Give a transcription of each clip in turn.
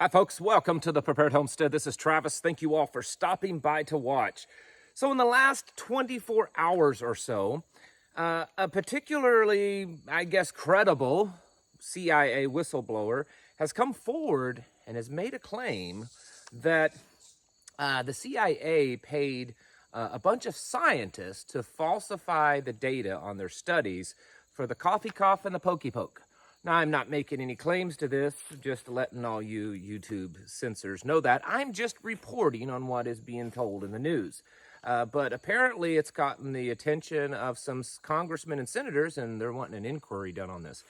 Hi folks, welcome to the Prepared Homestead. This is Travis. Thank you all for stopping by to watch. So in the last 24 hours or so, a particularly, I guess, credible CIA whistleblower has come forward and has made a claim that the CIA paid a bunch of scientists to falsify the data on their studies for the coffee cough and the pokey poke. Now, I'm not making any claims to this, just letting all you YouTube censors know that. I'm just reporting on what is being told in the news. But apparently it's gotten the attention of some congressmen and senators, and they're wanting an inquiry done on this.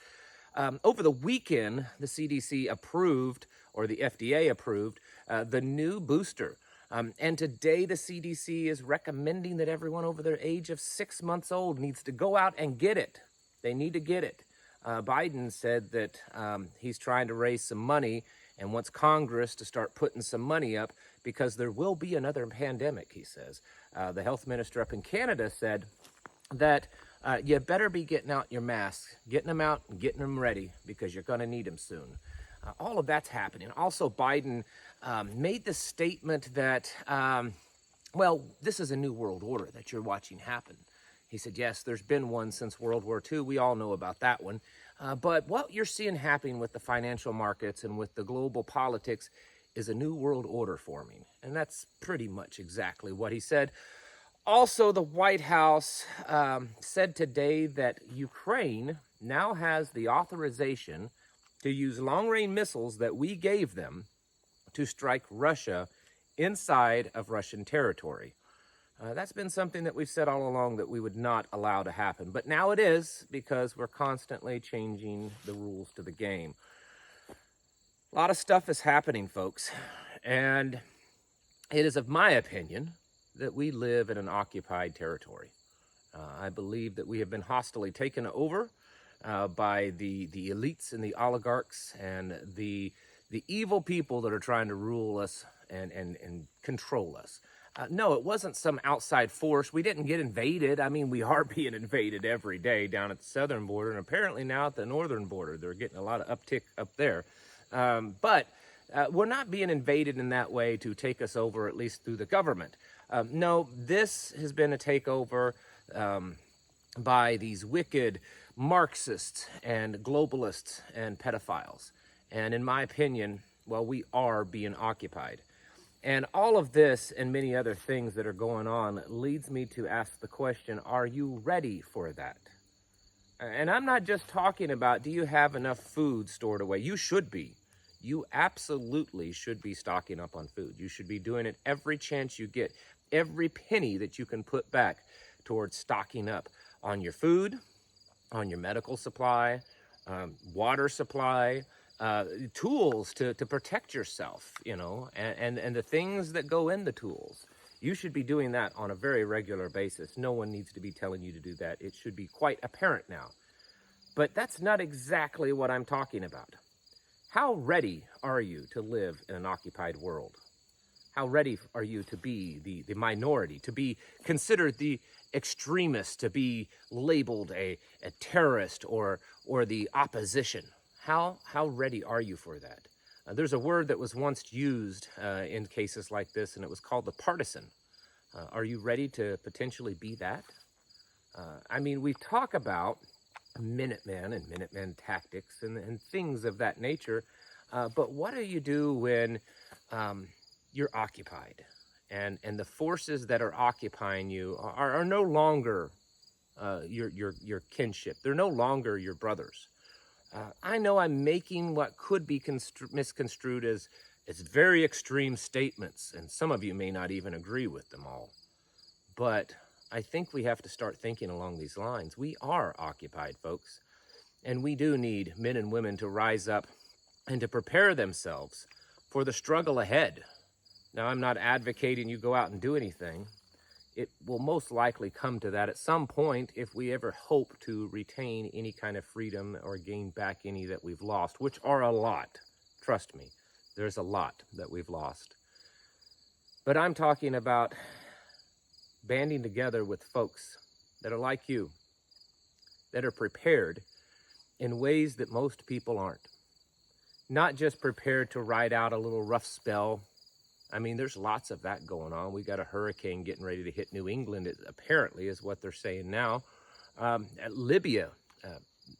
Over the weekend, the CDC approved, or the FDA approved, the new booster. And today the CDC is recommending that everyone over the age of 6 months old needs to go out and get it. They need to get it. Biden said that he's trying to raise some money and wants Congress to start putting some money up because there will be another pandemic, he says. The health minister up in Canada said that you better be getting out your masks, getting them out and getting them ready because you're going to need them soon. All of that's happening. Also, Biden made the statement that, well, this is a new world order that you're watching happen. He said, yes, there's been one since World War II. We all know about that one. But what you're seeing happening with the financial markets and with the global politics is a new world order forming. And that's pretty much exactly what he said. Also, the White House said today that Ukraine now has the authorization to use long-range missiles that we gave them to strike Russia inside of Russian territory. That's been something that we've said all along that we would not allow to happen. But now it is, because we're constantly changing the rules to the game. A lot of stuff is happening, folks. And it is of my opinion that we live in an occupied territory. I believe that we have been hostily taken over by the elites and the oligarchs and the evil people that are trying to rule us and control us. No, it wasn't some outside force. We didn't get invaded. I mean, we are being invaded every day down at the southern border, and apparently now at the northern border. They're getting a lot of uptick up there. But we're not being invaded in that way to take us over, at least through the government. No, this has been a takeover by these wicked Marxists and globalists and pedophiles. And in my opinion, well, we are being occupied. And all of this and many other things that are going on leads me to ask the question, are you ready for that? And I'm not just talking about, do you have enough food stored away? You should be. You absolutely should be stocking up on food. You should be doing it every chance you get, every penny that you can put back towards stocking up on your food, on your medical supply, water supply, tools to protect yourself, you know, and the things that go in the tools. You should be doing that on a very regular basis. No one needs to be telling you to do that. It should be quite apparent now. But that's not exactly what I'm talking about. How ready are you to live in an occupied world? How ready are you to be the minority, to be considered the extremist, to be labeled a terrorist or the opposition? How ready are you for that? There's a word that was once used in cases like this, and it was called the partisan. Are you ready to potentially be that? I mean, we talk about Minutemen and Minutemen tactics and things of that nature, but what do you do when you're occupied and the forces that are occupying you are no longer your kinship? They're no longer your brothers. I know I'm making what could be misconstrued as very extreme statements, and some of you may not even agree with them all. But I think we have to start thinking along these lines. We are occupied, folks, and we do need men and women to rise up and to prepare themselves for the struggle ahead. Now, I'm not advocating you go out and do anything. It will most likely come to that at some point if we ever hope to retain any kind of freedom or gain back any that we've lost, which are a lot. Trust me, there's a lot that we've lost. But I'm talking about banding together with folks that are like you, that are prepared in ways that most people aren't. not just prepared to ride out a little rough spell. I mean, there's lots of that going on. We got a hurricane getting ready to hit New England, apparently, is what they're saying now. At Libya,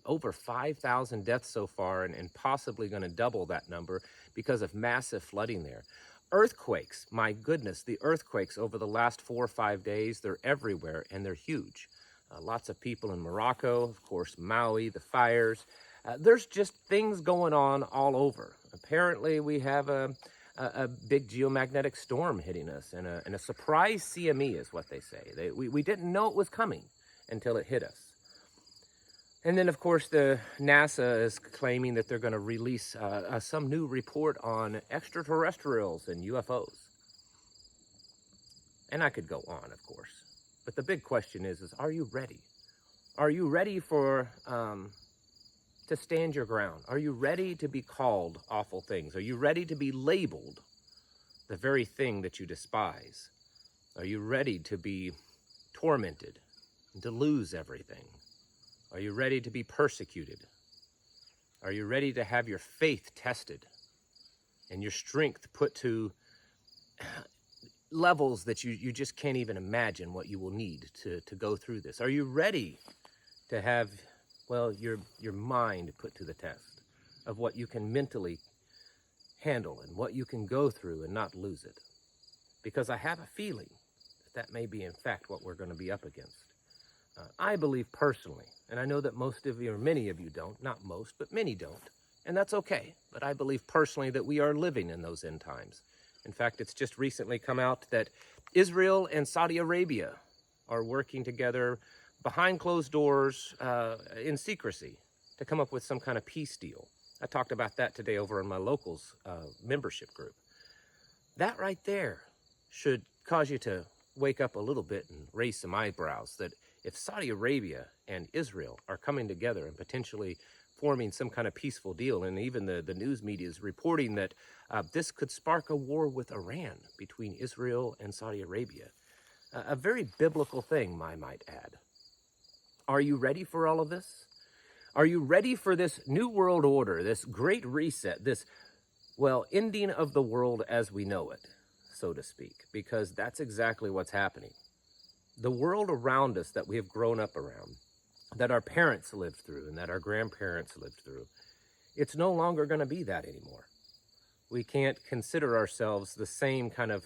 over 5,000 deaths so far, and possibly going to double that number because of massive flooding there. Earthquakes, my goodness, the earthquakes over the last 4 or 5 days, they're everywhere and they're huge. Lots of people in Morocco, of course, Maui, the fires. There's just things going on all over. Apparently, we have a big geomagnetic storm hitting us, and a surprise CME is what they say. We didn't know it was coming until it hit us. And then, of course, the NASA is claiming that they're going to release some new report on extraterrestrials and UFOs. And I could go on, of course. But the big question is are you ready? Are you ready for to stand your ground? Are you ready to be called awful things? Are you ready to be labeled the very thing that you despise? Are you ready to be tormented and to lose everything? Are you ready to be persecuted? Are you ready to have your faith tested and your strength put to levels that you just can't even imagine what you will need to go through this? Are you ready to have, well, your mind put to the test of what you can mentally handle and what you can go through and not lose it? Because I have a feeling that may be in fact what we're going to be up against. I believe personally, and I know that most of you, or many of you don't, not most, but many don't, and that's okay. But I believe personally that we are living in those end times. In fact, it's just recently come out that Israel and Saudi Arabia are working together behind closed doors in secrecy to come up with some kind of peace deal. I talked about that today over in my locals membership group. That right there should cause you to wake up a little bit and raise some eyebrows, that if Saudi Arabia and Israel are coming together and potentially forming some kind of peaceful deal, and even the news media is reporting that this could spark a war with Iran between Israel and Saudi Arabia. A very biblical thing, I might add. Are you ready for all of this? Are you ready for this new world order, this great reset, this, well, ending of the world as we know it, so to speak? Because that's exactly what's happening. The world around us that we have grown up around, that our parents lived through and that our grandparents lived through, it's no longer going to be that anymore. We can't consider ourselves the same kind of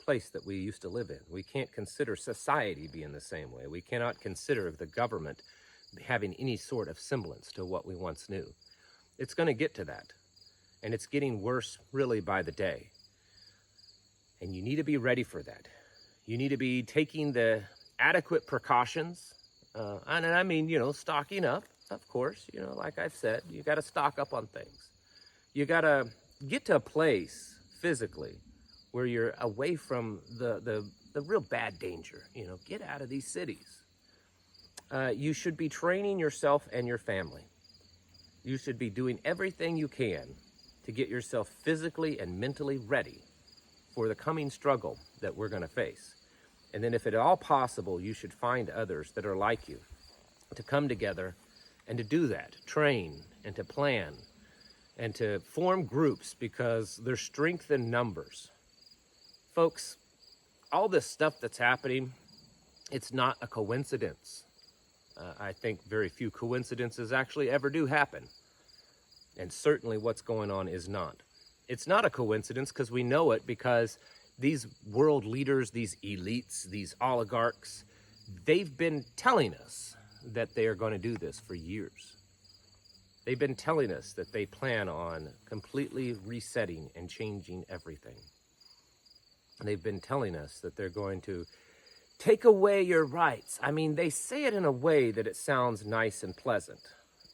place that we used to live in. We can't consider society being the same way. We cannot consider the government having any sort of semblance to what we once knew. It's going to get to that. And it's getting worse really by the day. And you need to be ready for that. You need to be taking the adequate precautions. And I mean, stocking up, of course. Like I've said, you got to stock up on things. You got to get to a place physically where you're away from the real bad danger. Get out of these cities. You should be training yourself and your family. You should be doing everything you can to get yourself physically and mentally ready for the coming struggle that we're going to face. And then if at all possible, you should find others that are like you to come together and to do that, train and to plan and to form groups, because there's strength in numbers. Folks, all this stuff that's happening, it's not a coincidence. I think very few coincidences actually ever do happen. And certainly what's going on is not. It's not a coincidence because we know it, because these world leaders, these elites, these oligarchs, they've been telling us that they are going to do this for years. They've been telling us that they plan on completely resetting and changing everything. They've been telling us that they're going to take away your rights. I mean, they say it in a way that it sounds nice and pleasant.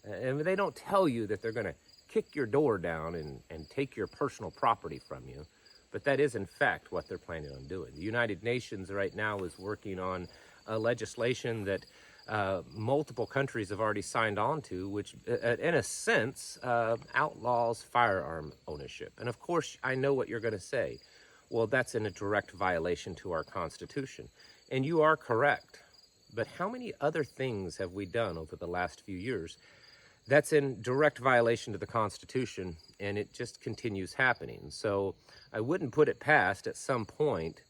And they don't tell you that they're going to kick your door down and take your personal property from you. But that is, in fact, what they're planning on doing. The United Nations right now is working on a legislation that multiple countries have already signed on to, which, in a sense, outlaws firearm ownership. And of course, I know what you're going to say. Well, that's in a direct violation to our Constitution. And you are correct. But how many other things have we done over the last few years That's in direct violation to the Constitution, and it just continues happening. So I wouldn't put it past at some point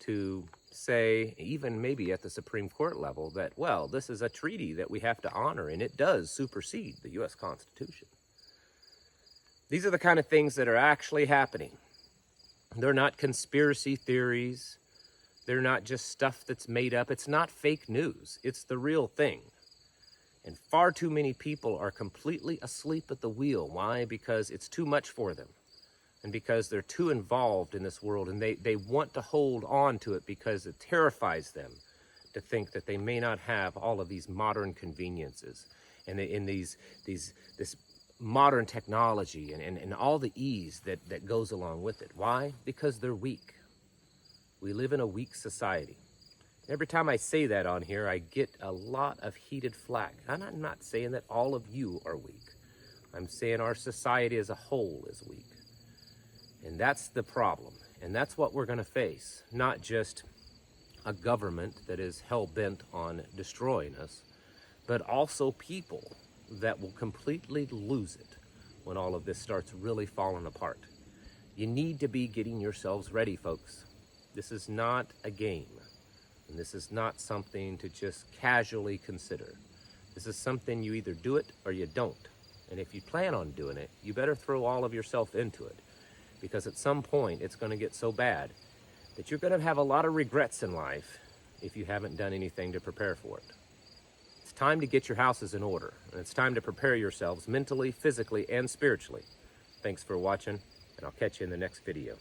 to say, even maybe at the Supreme Court level, that, well, this is a treaty that we have to honor, and it does supersede the U.S. Constitution. These are the kind of things that are actually happening. They're not conspiracy theories. They're not just stuff that's made up. It's not fake news. It's the real thing. And far too many people are completely asleep at the wheel. Why? Because it's too much for them. And because they're too involved in this world, and they want to hold on to it because it terrifies them to think that they may not have all of these modern conveniences and this modern technology and all the ease that goes along with it. Why? Because they're weak. We live in a weak society. Every time I say that on here, I get a lot of heated flack. And I'm not saying that all of you are weak. I'm saying our society as a whole is weak. And that's the problem. And that's what we're going to face. Not just a government that is hell-bent on destroying us, but also people that will completely lose it when all of this starts really falling apart. You need to be getting yourselves ready, folks. This is not a game. And this is not something to just casually consider. This is something you either do it or you don't. And if you plan on doing it, you better throw all of yourself into it. Because at some point, it's going to get so bad that you're going to have a lot of regrets in life if you haven't done anything to prepare for it. It's time to get your houses in order. And it's time to prepare yourselves mentally, physically, and spiritually. Thanks for watching, and I'll catch you in the next video.